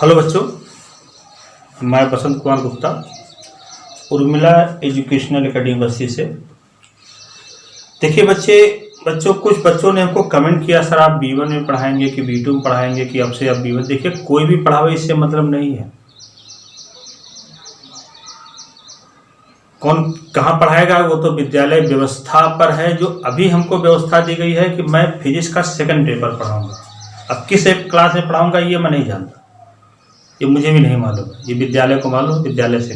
Hello बच्चों, मैं Basant Kumar Gupta Urmila educational academy बस्ती से। देखिए बच्चों कुछ बच्चों ने हमको कमेंट किया, सर आप B1 में पढ़ाएंगे कि B2 में पढ़ाएंगे कि अब से आप B1। देखिए कोई भी पढ़ावे इससे मतलब नहीं है, कौन कहाँ पढ़ाएगा वो तो विद्यालय व्यवस्था पर है। जो अभी हमको व्यवस्था दी गई है कि मैं फिजिक्स का सेकंड पेपर पढ़ाऊंगा, अब किस क्लास में पढ़ाऊंगा ये मैं नहीं जानता, ये मुझे भी नहीं मालूम है, ये विद्यालय को मालूम, विद्यालय से।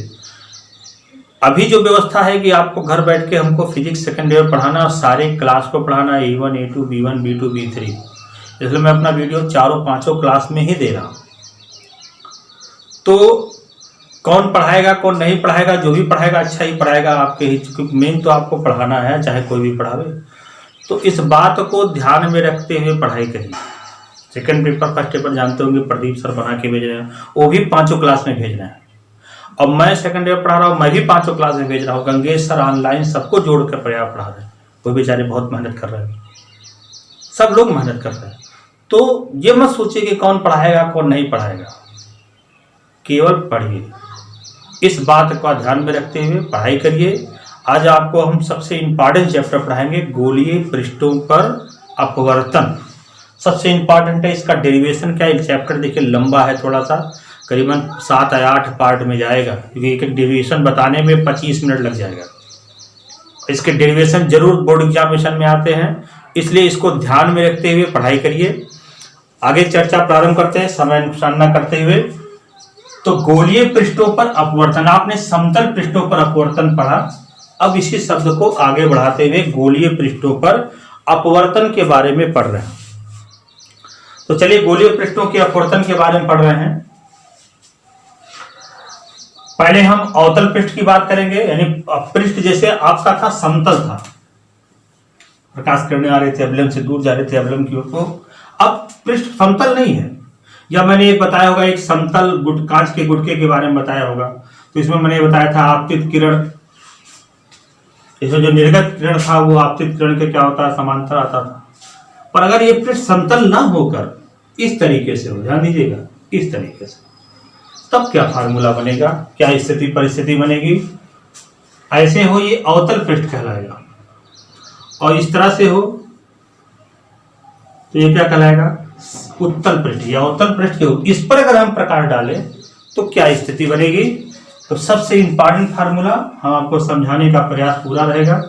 अभी जो व्यवस्था है कि आपको घर बैठ के हमको फिजिक्स सेकंड ईयर पढ़ाना और सारे क्लास को पढ़ाना, A1 A2 B1 B2 B3। इसलिए मैं अपना वीडियो चारों पांचों क्लास में ही दे रहा हूँ। तो कौन पढ़ाएगा कौन नहीं पढ़ाएगा, जो भी पढ़ाएगा अच्छा ही पढ़ाएगा आपके ही, क्योंकि मेन तो आपको पढ़ाना है, चाहे कोई भी पढ़ावे। तो इस बात को ध्यान में रखते हुए पढ़ाई करिए। सेकंड पेपर फर्स्ट पेपर जानते होंगे प्रदीप सर बना के भेज रहे हैं, वो भी पांचों क्लास में भेज रहे हैं। और मैं सेकंड ईयर पढ़ा रहा हूँ, मैं भी पांचों क्लास में भेज रहा हूँ। गंगेश सर ऑनलाइन सबको जोड़ कर पढ़ा रहे हैं, वो बेचारे बहुत मेहनत कर रहे हैं, सब लोग मेहनत कर रहे हैं। तो ये मत सोचिए कि कौन पढ़ाएगा कौन नहीं पढ़ाएगा, केवल पढ़िए, इस बात का ध्यान में रखते हुए पढ़ाई करिए। आज आपको हम सबसे इम्पॉर्टेंट चैप्टर पढ़ाएंगे, गोलीय पृष्ठों पर अपवर्तन। सबसे इम्पॉर्टेंट है इसका डेरिवेशन क्या है। चैप्टर देखिए लंबा है थोड़ा सा, करीबन 7 या 8 पार्ट में जाएगा, क्योंकि एक डेरिवेशन बताने में 25 मिनट लग जाएगा। इसके डेरिवेशन जरूर बोर्ड एग्जामिनेशन में आते हैं, इसलिए इसको ध्यान में रखते हुए पढ़ाई करिए। आगे चर्चा प्रारंभ करते हैं समय नुकसान न करते हुए। तो गोलीय पृष्ठों पर अपवर्तन, आपने समतल पृष्ठों पर अपवर्तन पढ़ा, अब इसी शब्द को आगे बढ़ाते हुए गोलीय पृष्ठों पर अपवर्तन के बारे में पढ़ रहे हैं। तो चलिए गोलीय पृष्ठों के अपवर्तन के बारे में पढ़ रहे हैं। पहले हम अवतल पृष्ठ की बात करेंगे, यानी पृष्ठ जैसे आपका था समतल था, प्रकाश किरणें आ रहे थे अवलंब से दूर जा रहे थे अवलंब की ओर, तो अब पृष्ठ समतल नहीं है। या मैंने एक बताया होगा, एक समतल कांच के गुटके के बारे में बताया होगा, तो इसमें मैंने बताया था आपतित किरण, इसमें जो निर्गत किरण था वो आपतित किरण के क्या होता है, समांतर आता था। पर अगर ये पृष्ठ समतल ना होकर इस तरीके से हो, ध्यान दीजिएगा, इस तरीके से, तब क्या फार्मूला बनेगा, क्या स्थिति परिस्थिति बनेगी। ऐसे हो ये अवतल पृष्ठ कहलाएगा, और इस तरह से हो तो ये क्या कहलाएगा, उत्तल पृष्ठ या अवतल पृष्ठ के हो। इस पर अगर हम प्रकाश डालें तो क्या स्थिति बनेगी। तो सबसे इंपॉर्टेंट फार्मूला हम आपको समझाने का प्रयास पूरा रहेगा।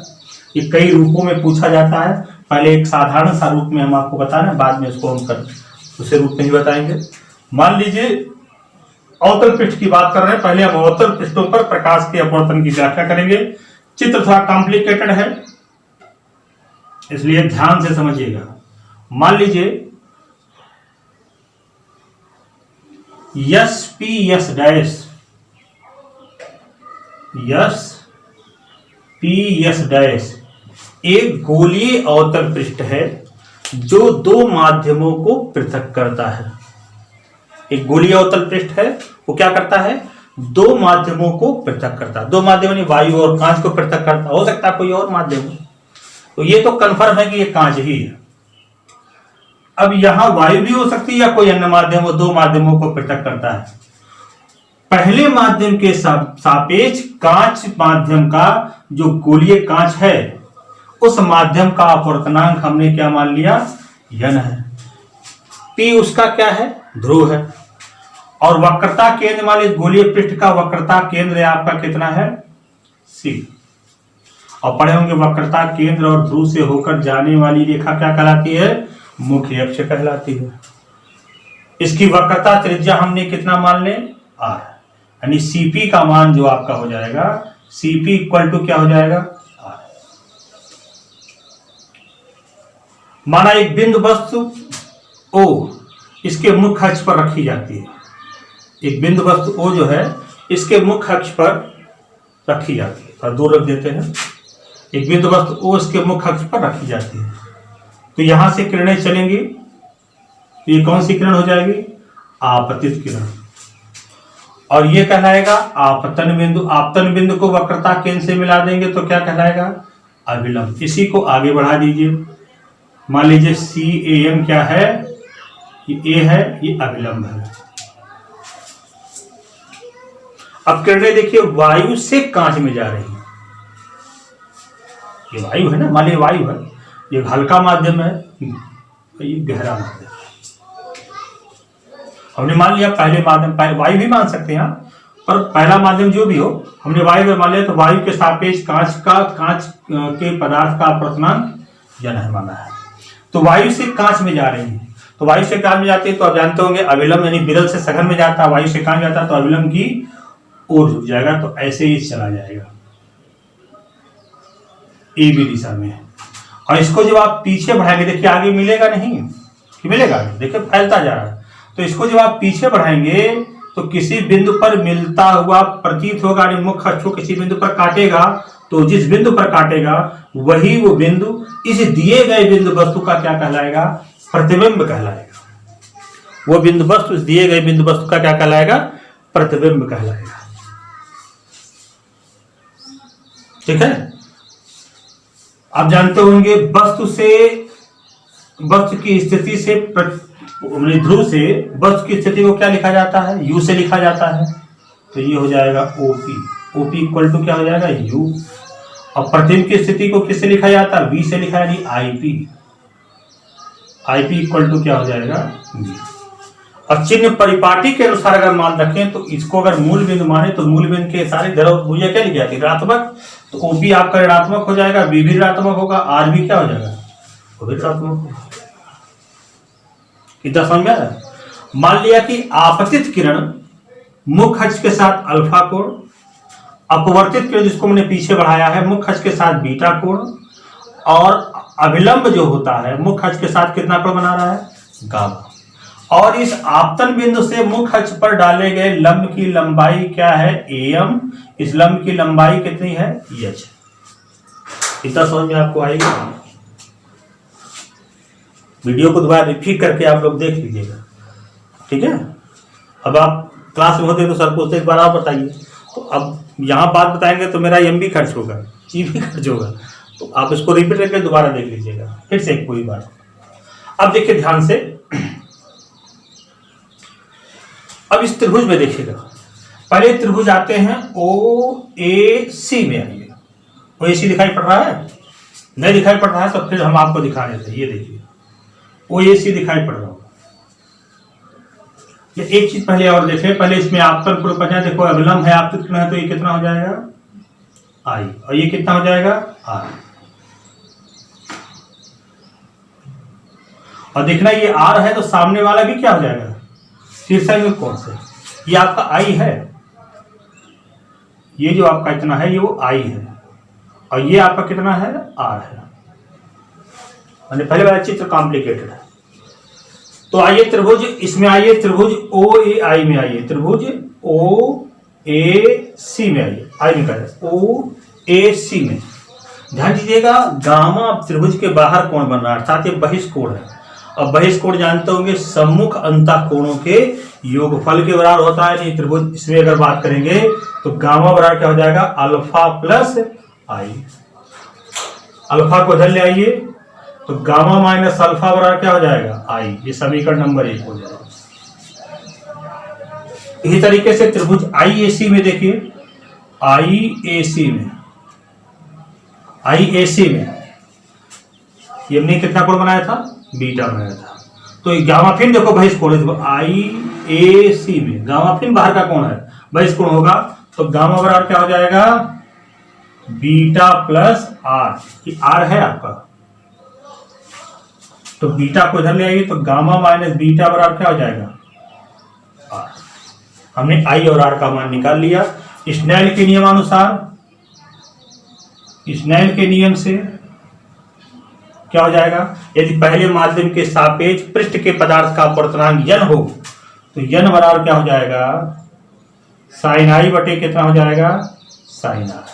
ये कई रूपों में पूछा जाता है, पहले एक साधारण सा रूप में हम आपको बता रहे हैं, बाद में उसको हम दूसरे रूप में ही बताएंगे। मान लीजिए अवतल पृष्ठ की बात कर रहे हैं, पहले हम अवतल पृष्ठों पर प्रकाश के अपवर्तन की व्याख्या करेंगे। चित्र थोड़ा कॉम्प्लिकेटेड है, इसलिए ध्यान से समझिएगा। मान लीजिए yes P yes dash, yes P yes dash एक गोलीय अवतल पृष्ठ है जो दो माध्यमों को पृथक करता है। एक गोलीय अवतल पृष्ठ है, वो क्या करता है, दो माध्यमों को पृथक करता है। दो माध्यम यानी वायु और कांच को पृथक करता, हो सकता है कोई और माध्यम हो, तो ये तो कंफर्म है कि ये कांच ही है। अब यहां वायु भी हो सकती है या कोई अन्य माध्यम हो, दो माध्यमों को पृथक करता है। पहले माध्यम के सापेक्ष कांच माध्यम का जो गोलीय कांच है, उस माध्यम का अपवर्तनांक हमने क्या मान लिया, n है। P उसका क्या है, ध्रुव है। और वक्रता केंद्र मान लीजिए गोलीय पृष्ठ का वक्रता केंद्र आपका कितना है, C। और पढ़े होंगे वक्रता केंद्र और ध्रुव से होकर जाने वाली रेखा क्या कहलाती है, मुख्य अक्ष कहलाती है। इसकी वक्रता त्रिज्या हमने कितना मान ले, R, यानी CP का मान जो आपका हो जाएगा, CP इक्वल टू क्या हो जाएगा, R। माना एक बिंदु वस्तु O इसके मुख्य अक्ष पर रखी जाती है, एक बिंदु वस्तु O जो है इसके मुख्य अक्ष पर रखी जाती है, थोड़ा दूर रख देते हैं। एक बिंदु वस्तु O इसके मुख्य अक्ष पर रखी जाती है, तो यहां से किरणें चलेंगी, तो ये कौन सी किरण हो जाएगी, आपतित किरण। और ये कहलाएगा आपतन बिंदु। आपतन बिंदु को वक्रता केंद्र से मिला देंगे तो क्या कहलाएगा, अभिलंब। इसी को आगे बढ़ा दीजिए, मान लीजिए CAM क्या है, ये A है, ये अभिलंब है। अब किरणें देखिए वायु से कांच में जा रही है। ये वायु है ना, मान लीजिए वायु है, ये हल्का माध्यम है, ये गहरा माध्यम। हमने मान लिया पहले माध्यम, वायु भी मान सकते हैं आप, पर पहला माध्यम जो भी हो, हमने वायु मान लिया, तो वायु के सापेक्ष कांच के पदार्थ का अपवर्तनांक जन है माना है। तो वायु से कांच में जा रही है, तो वायु से कांच में जाती है तो आप जानते होंगे अविलंब यानी विरल से सघन में जाता है, वायु से कांच जाता है तो अविलंब की ओर झुक जाएगा, तो ऐसे ही चला जाएगा ए बी दिशा में। और इसको जब आप पीछे बढ़ाएंगे, देखिए आगे मिलेगा नहीं कि मिलेगा, देखिए फैलता जा रहा है, तो इसको जब आप पीछे बढ़ाएंगे तो किसी बिंदु पर मिलता हुआ प्रतीत होगा, मुख्य अक्ष को किसी बिंदु पर काटेगा, तो जिस बिंदु पर काटेगा वही वो बिंदु इस दिए गए बिंदु वस्तु का क्या कहलाएगा, प्रतिबिंब कहलाएगा। वो बिंदु वस्तु इस दिए गए बिंदु वस्तु का क्या कहलाएगा, प्रतिबिंब कहलाएगा। ठीक है, आप जानते होंगे वस्तु की स्थिति से ध्रुव से वस्तु की स्थिति को क्या लिखा जाता है, यू से लिखा जाता है, तो ये हो जाएगा ओपी। ओपी इक्वल टू क्या हो जाएगा, यू। और प्रतिबिंब की स्थिति को किससे लिखा जाता है, वी से लिखा यानी आईपी। आईपी इक्वल टू क्या हो जाएगा, वी। और चिन्ह परिपाटी के अनुसार अगर मान रखें तो इसको अगर मूल बिंदु माने तो मूल बिंदु के सारे ध्रुव भुजा क्या लिखी जाती है, ऋणात्मक, तो ओपी आपका ऋणात्मक हो जाएगा, वी भी ऋणात्मक होगा, आर भी क्या हो जाएगा, वो भी ऋणात्मक होगा। कितना समझ में आया। मान लिया कि आपतित किरण मुख्य अक्ष के साथ अल्फा कोण, अपवर्तित किरण जिसको मैंने पीछे बढ़ाया है मुख्य अक्ष के साथ बीटा कोण, और अभिलंब जो होता है मुख्य अक्ष के साथ कितना कोण बना रहा है, गामा। और इस आपतन बिंदु से मुख्य अक्ष पर डाले गए लंब की लंबाई क्या है, एम। इस लंब की लंबाई कितनी है, एच। इतना समझ में आपको आएगा। वीडियो को दोबारा रिपीट करके आप लोग देख लीजिएगा, ठीक है। अब आप क्लास में होते तो सर पूछते एक बार आप बताइए, तो अब यहाँ बात बताएंगे तो मेरा एम भी खर्च होगा, जी भी खर्च होगा, तो आप इसको रिपीट करके दोबारा देख लीजिएगा फिर से एक पूरी बार। अब देखिए ध्यान से, अब इस त्रिभुज में देखिएगा, पहले त्रिभुज आते हैं ओ ए सी में। आइए, ओ ए सी दिखाई पड़ रहा है, नहीं दिखाई पड़ रहा है तो फिर हम आपको दिखा देते हैं। ये देखिए ओ ए सी दिखाई पड़ रहा होगा। ये एक चीज पहले और देखें, पहले इसमें आपतन पूर्व पहुंचा, देखो अविलंब है, आपतित किरण है, तो ये कितना हो जाएगा, आई, और ये कितना हो जाएगा, आर। और देखना ये आर है तो सामने वाला भी क्या हो जाएगा, शीर्षक में कौन से, ये आपका आई है, ये जो आपका इतना है ये वो आई है, और ये आपका कितना है, आर है। मैंने पहले वाला चित्र कॉम्प्लिकेटेड है। तो आइए त्रिभुज इसमें, आइए त्रिभुज ओ ए आई में, आइए त्रिभुज ओ ए सी में, आइए आई में कर ओ ए सी में ध्यान दीजिएगा। गामा त्रिभुज के बाहर कोण बन रहा है, अर्थात ये बहिष्कोण है, और बहिष्कोण जानते होंगे सम्मुख अंतः कोणों के योगफल के बराबर होता है। नहीं त्रिभुज इसमें अगर बात करेंगे तो गामा बराबर क्या हो जाएगा, अल्फा प्लस आई। अल्फा को इधर ले आइए तो गामा माइनस अल्फा बराबर क्या हो जाएगा, आई। ये समीकरण नंबर 1 हो जाएगा। इसी तरीके से त्रिभुज आई ए सी में देखिए, आई ए सी में, आई ए सी में ये हमने कितना कोण बनाया था, बीटा बनाया था। तो गामा फिन देखो बहिष्कोण है, आई ए सी में गामा फिन बाहर का कोण है, बहिष्कोण होगा, तो गामा बराबर क्या हो जाएगा, बीटा प्लस आर। ये आर है आपका, तो बीटा को इधर ले आइए तो गामा माइनस बीटा बराबर क्या हो जाएगा, आर। हमने आई और आर का मान निकाल लिया। स्नेल के नियमानुसार, स्नेल के नियम से क्या हो जाएगा, यदि पहले माध्यम के सापेक्ष पृष्ठ के पदार्थ का अपवर्तनांक n हो तो n बराबर क्या हो जाएगा, साइन आई बटे कितना हो जाएगा, साइन आर।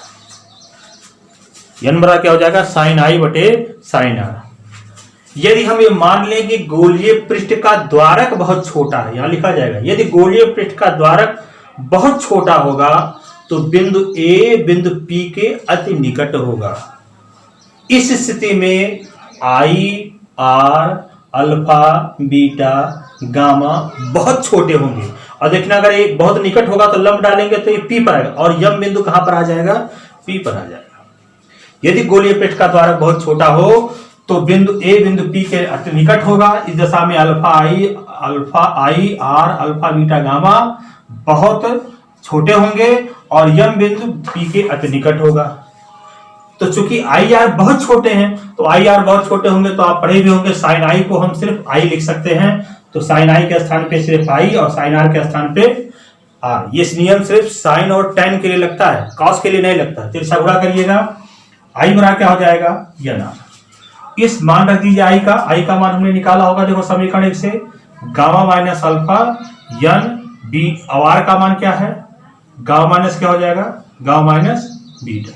n बराबर क्या हो जाएगा, साइन आई बटे साइन आर। यदि हम ये मान लें कि गोलीय पृष्ठ का द्वारक बहुत छोटा है, यहां लिखा जाएगा यदि गोलीय पृष्ठ का द्वारक बहुत छोटा होगा तो बिंदु ए बिंदु पी के अति निकट होगा। इस स्थिति में आई, आर, अल्फा, बीटा, गामा बहुत छोटे होंगे और देखना अगर ये बहुत निकट होगा तो लंब डालेंगे तो ये पी पर आएगा, और यम बिंदु कहां पर आ जाएगा, पी पर आ जाएगा। यदि गोलीय पृष्ठ का द्वारक बहुत छोटा हो तो बिंदु ए बिंदु पी के अति निकट होगा। इस दशा में alpha I R alpha beta gamma बहुत छोटे होंगे और यम बिंदु पी के अति निकट होगा। तो चूंकि आई आर बहुत छोटे हैं तो आई आर बहुत छोटे होंगे तो आप पढ़े भी होंगे, साइन आई को हम सिर्फ आई लिख सकते हैं, तो साइन आई के स्थान पे सिर्फ आई और साइन आर के स्थान पे आर। ये नियम सिर्फ साइन और टेन के लिए लगता है, कॉस के लिए नहीं लगता। तिरछा गुणा करिएगा, आई बराबर क्या हो जाएगा, यन आर। इस मान रख दीजिए आई का मान हमने निकाला होगा, देखो समीकरण 1 से गामा माइनस अल्फा यन बी, आर का मान क्या है, गामा माइनस क्या हो जाएगा, गामा माइनस बीटा।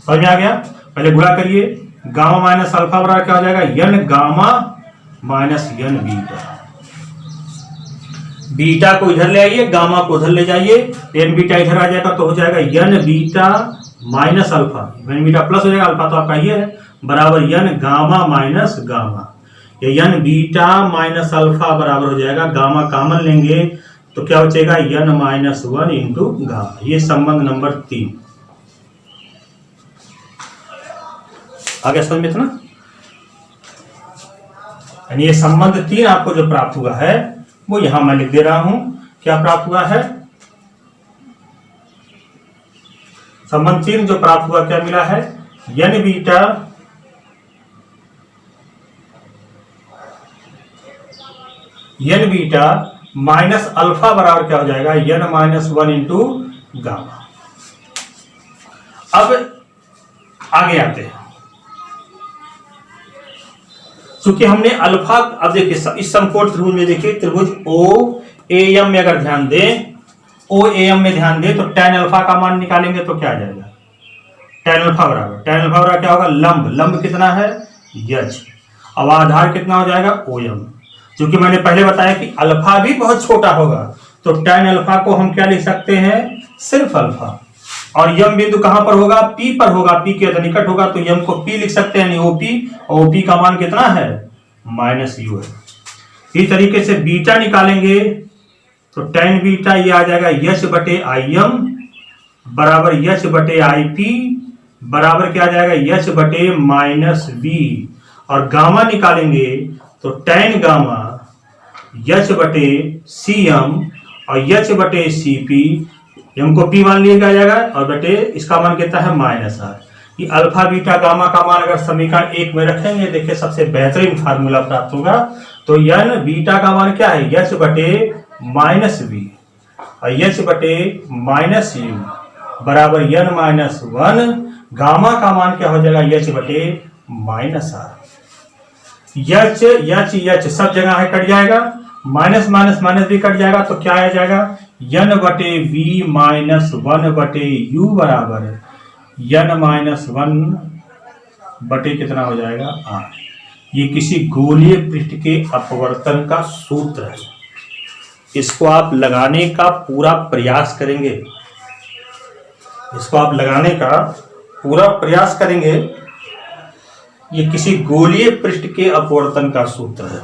समझ में आ गया? पहले गुणा करिए, गामा माइनस अल्फा बराबर क्या हो जाएगा, यन गामा माइनस यन बीटा। बीटा को इधर ले आइए, गामा को उधर ले जाइए, एन बीटा इधर आ जाएगा तो हो जाएगा यन बीटा माइनस अल्फा, यन बीटा प्लस हो जाएगा, अल्फा तो आपका ये है, बराबर यन गामा माइनस गामा। ये यन बीटा माइनस अल्फा बराबर हो जाएगा, गामा कॉमन लेंगे तो क्या बचेगा, यन माइनस 1 इंटू गामा। ये संबंध नंबर 3 आगे समझ में था ना। यानी ये संबंध 3 आपको जो प्राप्त हुआ है वो यहां मैं लिख दे रहा हूं, क्या प्राप्त हुआ है, संबंध 3 जो प्राप्त हुआ क्या मिला है, यन बीटा माइनस अल्फा बराबर क्या हो जाएगा, यन माइनस 1 इंटू गामा। अब आगे आते हैं, क्योंकि हमने अल्फा, अब देखिए इस समकोण त्रिभुज में देखिए त्रिभुज ओ ए एम में अगर ध्यान दें, ओ ए एम में ध्यान दें तो tan अल्फा का मान निकालेंगे तो क्या आ जाएगा, tan अल्फा बराबर क्या होगा, लंब कितना है, यच, अब आधार कितना हो जाएगा, ओ एम। क्योंकि मैंने पहले बताया कि अल्फा भी बहुत छोटा होगा तो tan अल्फा को हम क्या लिख सकते हैं, सिर्फ अल्फा, और यम बिंदु कहां पर होगा, पी पर होगा, पी के निकट होगा तो यम को पी लिख सकते हैं, ओपी, और ओपी का मान कितना है, माइनस यू है। इस तरीके से बीटा निकालेंगे तो tan बीटा ये आ जाएगा यच बटे आई एम बराबर यच बटे आई पी बराबर क्या आ जाएगा, यच बटे माइनस बी, और गामा निकालेंगे तो tan गामा यच बटे सी एम और यच बटे सी पी, एम को पी मान लिया जाएगा और बटे इसका मान कितना है, माइनस आर। ये अल्फा बीटा गामा का मान अगर समीकरण 1 में रखेंगे, देखिए सबसे बेहतरीन फार्मूला प्राप्त होगा। तो यन बीटा का मान क्या है, यच बटे माइनस बी और यच बटे माइनस यू बराबर यन माइनस 1, गामा का मान क्या हो जाएगा, यच बटे माइनस आर। यच यच यच सब जगह है कट जाएगा, माइनस माइनस माइनस भी कट जाएगा तो क्या आ जाएगा, यन बटे वी माइनस 1 बटे यू बराबर यन माइनस 1 बटे कितना हो जाएगा, आर। ये किसी गोलीय पृष्ठ के अपवर्तन का सूत्र है, इसको आप लगाने का पूरा प्रयास करेंगे, ये किसी गोलीय पृष्ठ के अपवर्तन का सूत्र है।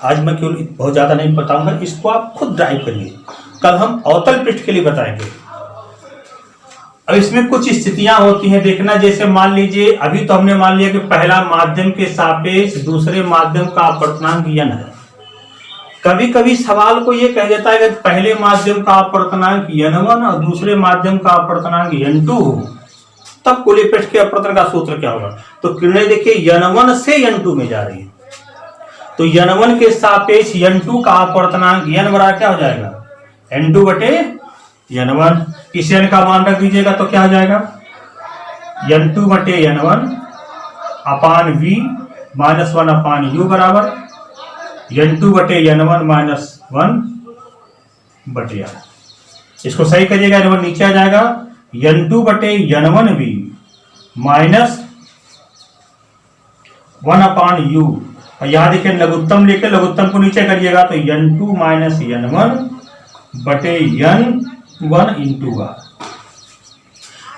आज मैं केवल बहुत ज्यादा नहीं बताऊंगा, इसको आप खुद ड्राइव करिए, कल हम अवतल पृष्ठ के लिए बताएंगे। अब इसमें कुछ स्थितियां होती हैं, देखना, जैसे मान लीजिए अभी तो हमने मान लिया कि पहला माध्यम के सापेक्ष दूसरे माध्यम का अपवर्तनांक यन है। कभी कभी सवाल को ये कह देता है कि पहले माध्यम का अपवर्तनांक n1 और दूसरे माध्यम का अपवर्तनांक n2 हो, तब गोलीय पृष्ठ के अपवर्तन का सूत्र क्या होगा। तो किरणें देखिए n1 से n2 में जा रही है, तो n1 के सापेक्ष n2 का अपवर्तनांक n बराबर क्या हो जाएगा, n2 बटे n1। इस n का मान रख दीजिएगा तो क्या हो जाएगा, n2 बटे n1 अपान v माइनस 1 अपान u बराबर n2 बटे n1 माइनस 1 बटे r। इसको सही करिएगा, n1 नीचे आ जाएगा, n2 बटे n1v माइनस 1 अपान u, और यहां देखिए लघुत्तम लेके लघुत्तम को नीचे करिएगा तो n2 माइनस n1 बटे n1 इंटू आर।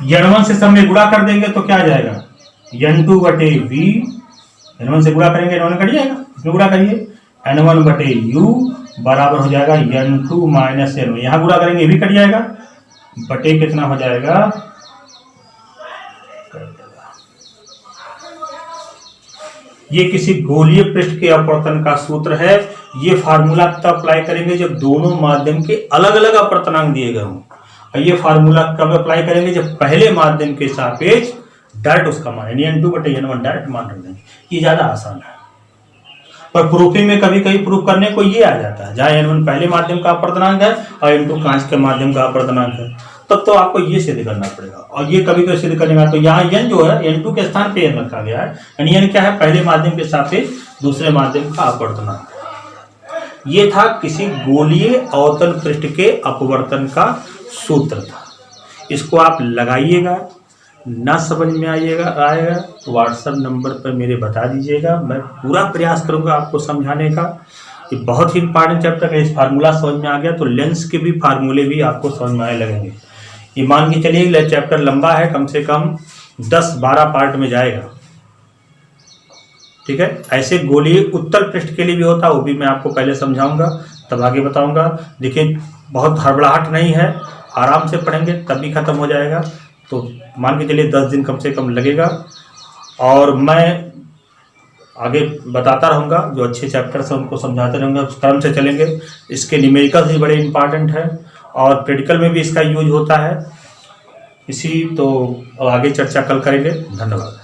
n1 से सब में गुणा कर देंगे तो क्या आ जाएगा, n2 बटे v, n1 से गुणा करेंगे n1 कट जाएगा, इसमें गुणा करिए n1 बटे u बराबर हो जाएगा n2 माइनस n1, यहाँ गुणा करेंगे ये भी कट जाएगा, बटे कितना हो जाएगा, ये किसी गोलीय पृष्ठ के अपवर्तन का सूत्र है। ये फार्मूला तब अप्लाई करेंगे जब दोनों माध्यम के अलग अलग अपवर्तनांक दिए गए हों, और ये फार्मूला कब अप्लाई करेंगे, जब पहले माध्यम के सापेक्ष डायरेक्ट उसका मान यानी n2 बटे n1 डायरेक्ट मान रख देंगे। ये ज्यादा आसान है, पर प्रूफिंग में कभी कभी प्रूफ करने को ये आ जाता है, जहाँ n1 पहले माध्यम का अपवर्तनांक है और n2 कांच के माध्यम का अपवर्तनांक है, तब तो आपको ये सिद्ध करना पड़ेगा। और ये कभी कभी सिद्ध करने का, तो यहाँ n जो है n2 के स्थान पे n रखा गया है, यानी n क्या है, पहले माध्यम के सापेक्ष दूसरे माध्यम का अपवर्तनांक। ये था किसी गोलीय अवतल पृष्ठ के अपवर्तन का सूत्र था। इसको आप लगाइएगा, ना समझ में आएगा तो व्हाट्सएप नंबर पर मेरे बता दीजिएगा, मैं पूरा प्रयास करूंगा आपको समझाने का। ये बहुत ही इंपॉर्टेंट चैप्टर है। इस फार्मूला समझ में आ गया तो लेंस के भी फार्मूले भी आपको समझ में आने लगेंगे। ये मान के चलिए चैप्टर लंबा है, कम से कम 10-12 पार्ट में जाएगा, ठीक है। ऐसे गोलीय उत्तल पृष्ठ के लिए भी होता है, वो भी मैं आपको पहले समझाऊंगा, तब आगे बताऊंगा। देखिए बहुत हड़बड़ाहट नहीं है, आराम से पढ़ेंगे तब भी खत्म हो जाएगा। तो मान के चलिए 10 दिन कम से कम लगेगा, और मैं आगे बताता रहूँगा, जो अच्छे चैप्टर्स हैं उनको समझाते रहूँगा, उस क्रम से चलेंगे। इसके न्यूमेरिकल्स भी बड़े इंपॉर्टेंट है और प्रैक्टिकल में भी इसका यूज होता है। इसी तो आगे चर्चा कल करेंगे। धन्यवाद।